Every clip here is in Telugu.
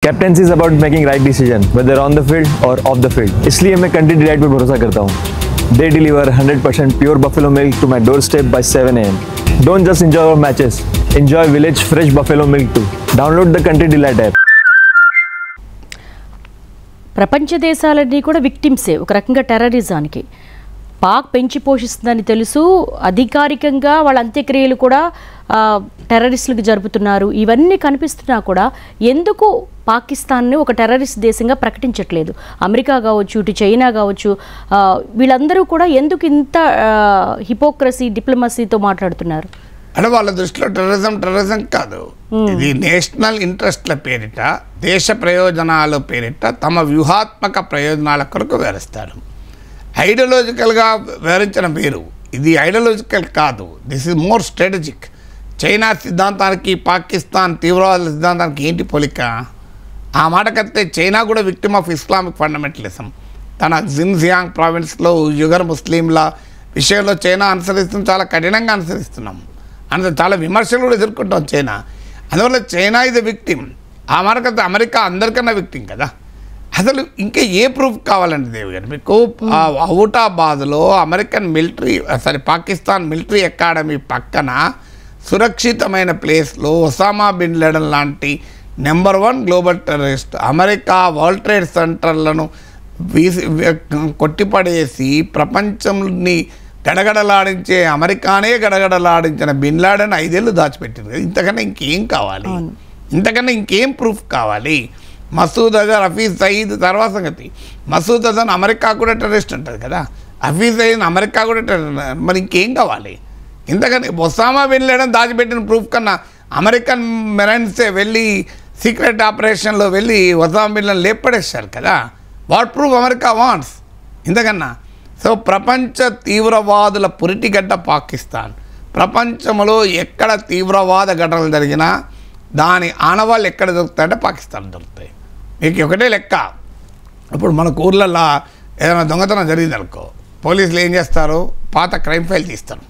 Captaincy is about making right decision whether on the field or off the field, इसलिए मैं कंट्री डिलाइट पर भरोसा करता हूँ। They deliver 100% pure buffalo milk to my door step by 7 AM। Don't just enjoy our matches, enjoy village fresh buffalo milk too. Download the country delight app. ప్రపంచ దేశాలన్నీ కూడా విక్టిమ్సే ఒక రకంగా టెర్రరిజానికి. పాక్ పెంచి పోషిస్తుందని తెలుసు, అధికారికంగా వాళ్ళ అంత్యక్రియలు కూడా టెర్రరిస్టులకు జరుపుతున్నారు. ఇవన్నీ కనిపిస్తున్నా కూడా ఎందుకు పాకిస్తాన్ని ఒక టెర్రరిస్ట్ దేశంగా ప్రకటించట్లేదు? అమెరికా కావచ్చు, ఇటు చైనా కావచ్చు, వీళ్ళందరూ కూడా ఎందుకు ఇంత హిపోక్రసీ డిప్లొమసీతో మాట్లాడుతున్నారు? అంటే వాళ్ళ దృష్టిలో టెర్రరిజం కాదు, ఇది నేషనల్ ఇంట్రెస్ట్ల పేరిట, దేశ ప్రయోజనాల పేరిట తమ వ్యూహాత్మక ప్రయోజనాల కొరకు వివరిస్తారు. ఐడియాలజికల్గా వివరించడం వేరు, ఇది ఐడియాలజికల్ కాదు, this is more strategic. China సిద్ధాంతానికి పాకిస్తాన్ తీవ్రవాద సిద్ధాంతానికి ఏంటి పోలిక? ఆ మాటకైతే చైనా కూడా విక్టిమ్ ఆఫ్ ఇస్లామిక్ ఫండమెంటలిజం. తన జిన్జియాంగ్ ప్రావిన్స్లో యుగర్ ముస్లింల విషయంలో చైనా అనుసరిస్తుంది, చాలా కఠినంగా అనుసరిస్తున్నాం, అందులో చాలా విమర్శలు కూడా ఎదుర్కొంటాం చైనా. అందువల్ల చైనా ఇది విక్టిమ్. ఆ మాటకైతే అమెరికా అందరికన్నా విక్టిమ్ కదా. అసలు ఇంకా ఏ ప్రూఫ్ కావాలండి దేవి గారు మీకు? ఔటాబాద్లో పాకిస్తాన్ మిలిటరీ అకాడమీ పక్కన సురక్షితమైన ప్లేస్లో ఒసామా బిన్ లాడెన్ లాంటి number 1 global terrorist America world trade సెంటర్లను కొట్టిపడేసి ప్రపంచంని గడగడలాడించే, అమెరికానే గడగడలాడించిన బిన్ లాడెన్ 5 ఏళ్ళు దాచిపెట్టింది కదా. ఇంతకన్నా ఇంకేం కావాలి? ఇంతకన్నా ఇంకేం ప్రూఫ్ కావాలి? మసూద్ అజర్, హఫీజ్ సయీద్ తర్వాత సంగతి. మసూద్ అజర్ అమెరికా కూడా టెర్రరిస్ట్ ఉంటుంది కదా, హఫీజ్ సయీద్ అమెరికా కూడా టెర్రరిస్ట్. మరి ఇంకేం కావాలి? ఇంతకని ఒసామా బిన్ లాడెన్ దాచిపెట్టిన ప్రూఫ్ కన్నా అమెరికన్ మెరైన్సే వెళ్ళి సీక్రెట్ ఆపరేషన్లో వెళ్ళి ఒసామా బిన్ లాడెన్ లేపడేశారు కదా. వాట్ ప్రూఫ్ అమెరికా వాంట్స్ ఇంతకన్నా? సో ప్రపంచ తీవ్రవాదుల పురిటిగడ్డ పాకిస్తాన్. ప్రపంచంలో ఎక్కడ తీవ్రవాద ఘటనలు జరిగినా దాని ఆనవాళ్ళు ఎక్కడ దొరుకుతాయంటే పాకిస్తాన్ దొరుకుతాయి. మీకు ఒకటే లెక్క, ఇప్పుడు మనకు ఊర్లలో ఏదైనా దొంగతనం జరిగిందనుకో, పోలీసులు ఏం చేస్తారు? పాత క్రైమ్ ఫైల్ తీస్తారు,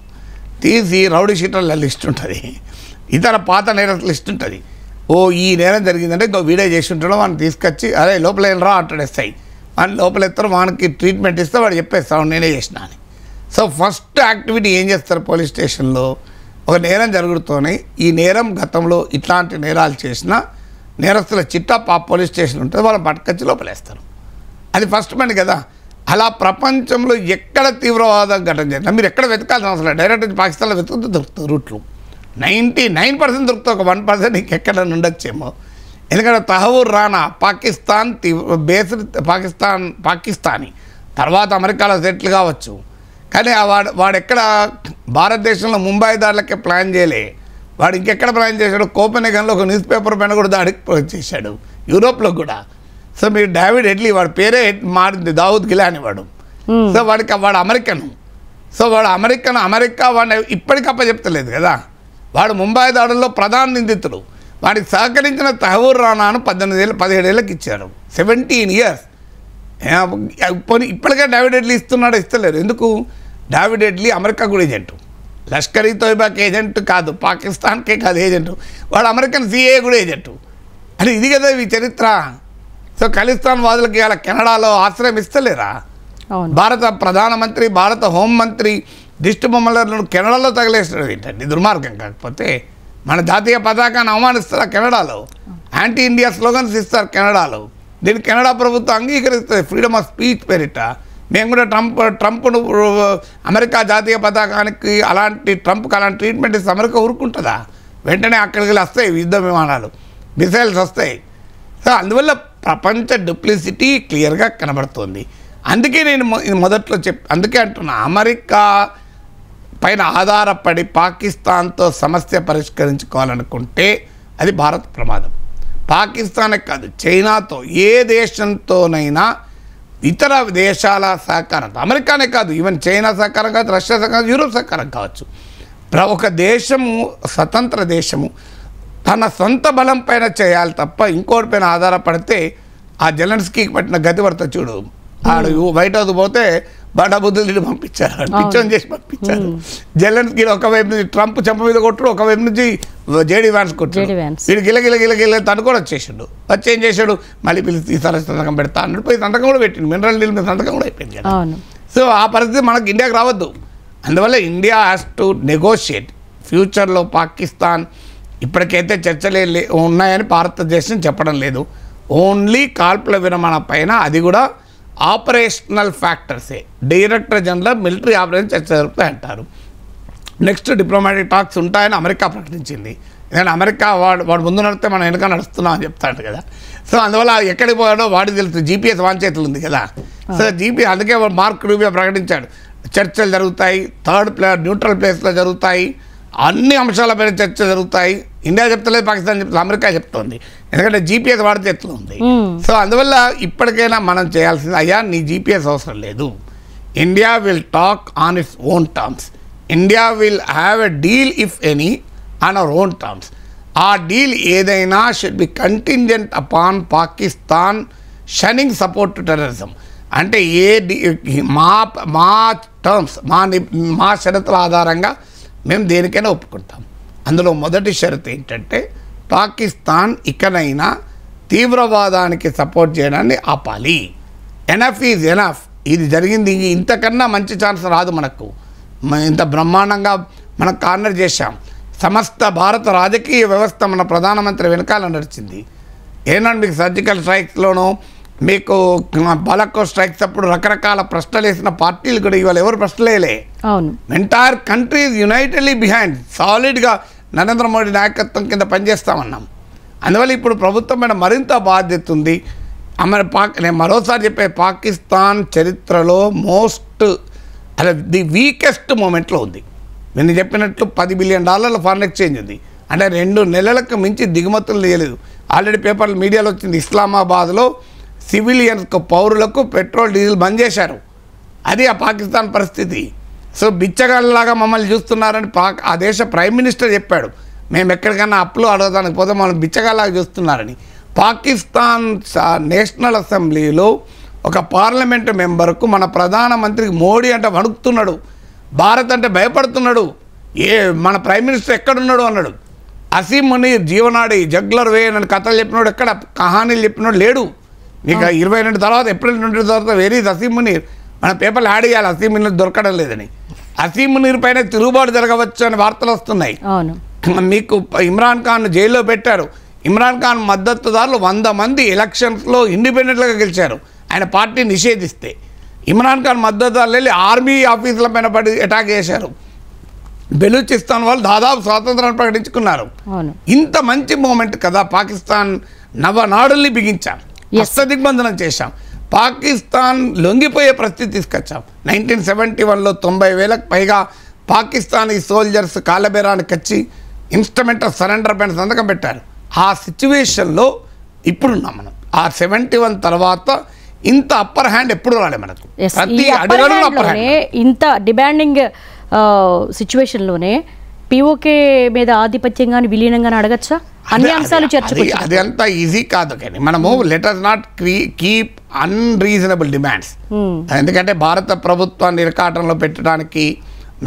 తీసి రౌడీ షీటర్ల లిస్ట్ ఉంటుంది, ఇతర పాత నేరస్తుల లిస్ట్ ఉంటుంది. ఓ ఈ నేరం జరిగిందంటే వీడియో చేసి ఉంటాడో వాడిని తీసుకొచ్చి అరే లోపల వెళ్ళరా అంటాడు ఎస్ఐ. వాడిని లోపల ఎత్తారు, వానికి ట్రీట్మెంట్ ఇస్తే వాడు చెప్పేస్తాడు నేనే చేసిన అని. సో ఫస్ట్ యాక్టివిటీ ఏం చేస్తారు పోలీస్ స్టేషన్లో? ఒక నేరం జరుగుతూనే ఈ నేరం గతంలో ఇట్లాంటి నేరాలు చేసిన నేరస్తుల చిట్టా పోలీస్ స్టేషన్ ఉంటుంది, వాళ్ళని పట్టుకొచ్చి లోపలేస్తారు. అది ఫస్ట్ పని కదా. అలా ప్రపంచంలో ఎక్కడ తీవ్రవాద ఘటన జరిగినా మీరు ఎక్కడ వెతకాల్సిన అవసరం లేదు, డైరెక్ట్ పాకిస్తాన్లో వెతుకుతూ దొరుకుతుంది. రూట్లు 99% దొరుకుతుంది, ఒక 1% ఇంకెక్కడ ఉండొచ్చేమో. ఎందుకంటే తహవూర్ రానా పాకిస్తానీ తర్వాత అమెరికాలో సెటిల్ కావచ్చు, కానీ వాడెక్కడ భారతదేశంలో ముంబై దాడులకే ప్లాన్ చేయలే, వాడు ఇంకెక్కడ ప్లాన్ చేశాడు? కోపెన్హేగన్లో ఒక న్యూస్ పేపర్ పైన కూడా దాడికి చేశాడు, యూరోప్లో కూడా. సో మీరు డేవిడ్ హెడ్లీ, వాడి పేరే మారింది, దావుద్ గిలానీ వాడు. సో వాడు అమెరికన్. సో వాడు అమెరికా వాడిని ఇప్పటికప్ప చెప్తలేదు కదా. వాడు ముంబై దాడుల్లో ప్రధాన నిందితుడు. వాడికి సహకరించిన తహవూర్ రానాను 17 ఏళ్ళకి ఇచ్చారు, 17 years. ఇప్పటికే డేవిడ్ హెడ్లీ ఇస్తున్నాడు, ఇస్తలేరు. ఎందుకు? డేవిడ్ హెడ్లీ అమెరికా కూడా ఏజెంటు, లష్కర్ ఈ తోయిబాకి ఏజెంట్ కాదు, పాకిస్తాన్కే కాదు ఏజెంటు, వాడు అమెరికన్ సిఏ కూడా ఏజెంటు. అంటే ఇది కదా ఈ చరిత్ర. సో ఖలిస్తాన్ వాదులకి ఇలా కెనడాలో ఆశ్రయం ఇస్తలేరా? భారత ప్రధానమంత్రి, భారత హోంమంత్రి దిష్టి బొమ్మలను కెనడాలో తగిలేస్తాడు. ఏంటండి దుర్మార్గం? కాకపోతే మన జాతీయ పతాకాన్ని అవమానిస్తారు కెనడాలో, యాంటీ ఇండియా స్లోగన్స్ ఇస్తారు కెనడాలో. దీన్ని కెనడా ప్రభుత్వం అంగీకరిస్తుంది ఫ్రీడమ్ ఆఫ్ స్పీచ్ పేరిట. మేము కూడా ట్రంప్ను అమెరికా జాతీయ పతాకానికి ట్రంప్కి అలాంటి ట్రీట్మెంట్ ఇస్తే అమెరికా ఊరుకుంటుందా? వెంటనే అక్కడికి వస్తాయి యుద్ధ విమానాలు, మిసైల్స్ వస్తాయి. సో అందువల్ల ప్రపంచ డూప్లిసిటీ క్లియర్గా కనబడుతుంది. అందుకే నేను మొదట్లో అందుకే అంటున్నా, అమెరికా పైన ఆధారపడి పాకిస్తాన్తో సమస్య పరిష్కరించుకోవాలనుకుంటే అది భారత్ ప్రమాదం. పాకిస్తానే కాదు, చైనాతో, ఏ దేశంతోనైనా ఇతర దేశాల సహకారంతో, అమెరికానే కాదు, ఈవెన్ చైనా సహకారం కావచ్చు, రష్యా సహకారం, యూరోప్ సహకారం కావచ్చు. ఒక దేశము, స్వతంత్ర దేశము తన సొంత బలం పైన చేయాలి తప్ప ఇంకోటిపైన ఆధారపడితే ఆ జెలెన్స్కీకి పట్టిన గతి పడుతుంది చూడు. ఆడు వైట్ హౌస్ పోతే బండబుద్ధులు పంపించారు, పిచ్చోని చేసి పంపించారు. జెలెన్స్కీ ఒకవైపు నుంచి ట్రంప్ చెంప మీద కొట్టుడు, ఒకవైపు నుంచి జేడీ వ్యాన్స్ కొట్టాడు. వీడు గిల తనుకొని వచ్చేసాడు. వచ్చి ఏం చేశాడు, మళ్ళీ పిలిచి ఈసారి సంతకం పెడతా అన్నాడు. పోయి సంతకం కూడా పెట్టిండు, మినరల్ డీల్ మీద సంతకం కూడా అయిపోయింది కదా. సో ఆ పరిస్థితి మనకు ఇండియాకి రావద్దు. అందువల్ల ఇండియా హ్యాస్ టు నెగోషియేట్. ఫ్యూచర్లో పాకిస్తాన్ ఇప్పటికైతే చర్చలే ఉన్నాయని భారతదేశం చెప్పడం లేదు. ఓన్లీ కాల్పుల విరమణ పైన, అది కూడా ఆపరేషనల్ ఫ్యాక్టర్సే. డైరెక్టర్ జనరల్ మిలిటరీ ఆపరేషన్ చర్చ జరుపుతాయి అంటారు. నెక్స్ట్ డిప్లొమాటిక్ టాక్స్ ఉంటాయని అమెరికా ప్రకటించింది. ఎందుకంటే అమెరికా వాడు ముందు నడితే మనం వెనక నడుస్తున్నాం అని చెప్తాడు కదా. సో అందువల్ల ఎక్కడికి పోయాడో వాడికి తెలుసు. జీపీఎస్ వాన్ చేతులు ఉంది కదా. సో జీపీఎస్ అందుకే మార్క్ రూబియో ప్రకటించాడు, చర్చలు జరుగుతాయి, న్యూట్రల్ ప్లేస్లో జరుగుతాయి, అన్ని అంశాలపైన చర్చ జరుగుతాయి. ఇండియా చెప్తలేదు, పాకిస్తాన్ చెప్తుంది, అమెరికా చెప్తుంది. ఎందుకంటే జీపీఎస్ వాడి చేతిలో ఉంది. సో అందువల్ల ఇప్పటికైనా మనం చేయాల్సింది, అయ్యా నీ జీపీఎస్ అవసరం లేదు, India will talk on its own terms. India will have a deal if any on our own terms. ఆ డీల్ ఏదైనా should be contingent upon Pakistan shunning support to terrorism. అంటే మా టర్మ్స్, మా షరతుల ఆధారంగా మేము దేనికైనా ఒప్పుకుంటాం. అందులో మొదటి షరతు ఏంటంటే పాకిస్తాన్ ఇకనైనా తీవ్రవాదానికి సపోర్ట్ చేయడాన్ని ఆపాలి. Enough is enough. ఇది జరిగింది, ఇంతకన్నా మంచి ఛాన్స్ రాదు మనకు. ఇంత బ్రహ్మాండంగా మనం కార్నర్ చేశాం. సమస్త భారత రాజకీయ వ్యవస్థ మన ప్రధానమంత్రి వెనకాల నడిచింది. ఏనాడు మీకు సర్జికల్ స్ట్రైక్స్లోనూ, మీకు బాలకో స్ట్రైక్స్ అప్పుడు రకరకాల ప్రశ్నలు వేసిన పార్టీలు కూడా ఇవాళ ఎవరు ప్రశ్నలేలే. అవును, ఎంటైర్ కంట్రీ యునైటెడ్లీ బిహైండ్, సాలిడ్గా నరేంద్ర మోడీ నాయకత్వం కింద పనిచేస్తామన్నాం. అందువల్ల ఇప్పుడు ప్రభుత్వం మీద మరింత బాధ్యత ఉంది. నేను మరోసారి చెప్పే, పాకిస్తాన్ చరిత్రలో ది వీకెస్ట్ మూమెంట్లో ఉంది. నేను చెప్పినట్లు $10 బిలియన్ ఫారెన్ ఎక్స్చేంజ్ ఉంది. అంటే 2 నెలలకు మించి దిగుమతులు చేయలేదు. ఆల్రెడీ పేపర్లు మీడియాలో వచ్చింది, ఇస్లామాబాద్లో సివిలియన్స్కు, పౌరులకు పెట్రోల్ డీజిల్ బంద్ చేశారు. అది ఆ పాకిస్తాన్ పరిస్థితి. సో బిచ్చగాళ్ళలాగా మమ్మల్ని చూస్తున్నారని ఆ దేశ ప్రైమ్ మినిస్టర్ చెప్పాడు. మేము ఎక్కడికైనా అప్పులు అడగడానికి పోతే మమ్మల్ని బిచ్చగాళ్ళలాగా చూస్తున్నారని. పాకిస్తాన్ నేషనల్ అసెంబ్లీలో ఒక పార్లమెంటు మెంబర్కు మన ప్రధానమంత్రికి మోడీ అంటే వణుకుతున్నాడు, భారత్ అంటే భయపడుతున్నాడు, మన ప్రైమ్ మినిస్టర్ ఎక్కడున్నాడు అన్నాడు. అసీం మునీర్ జీవనాడి జగ్లర్ వే అని కథలు చెప్పినాడు, ఎక్కడ కహానీలు చెప్పినాడు లేడు. నీకు 22 తర్వాత ఏప్రిల్ 20 తర్వాత వెరీ అసీం మునీర్, మన పేపర్లు యాడ్ చేయాలి, అసీం మునీర్ దొరకడం లేదని. అసీం మునీర్ పైన తిరుగుబాటు జరగవచ్చు అని వార్తలు వస్తున్నాయి. మీకు ఇమ్రాన్ ఖాన్ జైల్లో పెట్టారు. ఇమ్రాన్ ఖాన్ మద్దతుదారులు 100 మంది ఎలక్షన్స్లో ఇండిపెండెంట్గా గెలిచారు. ఆయన పార్టీ నిషేధిస్తే ఇమ్రాన్ ఖాన్ మద్దతుదారులు వెళ్ళి ఆర్మీ ఆఫీసుల పైన పడి అటాక్ చేశారు. బెలూచిస్తాన్ వాళ్ళు దాదాపు స్వాతంత్రాన్ని ప్రకటించుకున్నారు. ఇంత మంచి మూమెంట్ కదా. పాకిస్తాన్ నవనాడుల్ని బిగించాం, హస్తదిగ్బంధనం చేశాం, పాకిస్తాన్ లొంగిపోయే పరిస్థితి తీసుకొచ్చాం. 1971లో 90,000కు పైగా పాకిస్తానీ సోల్జర్స్ కాలబేరానికి వచ్చి ఇన్స్ట్రుమెంట్ ఆఫ్ సరెండర్ పైన సంతకం పెట్టారు. ఆ సిచ్యువేషన్లో ఇప్పుడున్నాం మనం. ఆ 71 తర్వాత ఇంత అప్పర్ హ్యాండ్ ఎప్పుడు రాలే మనకు. ప్రతి అడుగులో అప్పర్ హ్యాండ్. ఇంత డిమాండింగ్ సిచ్యువేషన్లోనే పిఓకే మీద ఆధిపత్యంగా విలీనంగా అడగచ్చా? అన్ని అంశాలు చర్చకు అది అంత ఈజీ కాదు. కానీ మనము let us not keep unreasonable demands. ఎందుకంటే భారత ప్రభుత్వాన్ని ఇరకాటంలో పెట్టడానికి,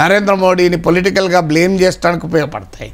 నరేంద్ర మోడీని పొలిటికల్గా బ్లేమ్ చేయడానికి ఉపయోగపడతాయి.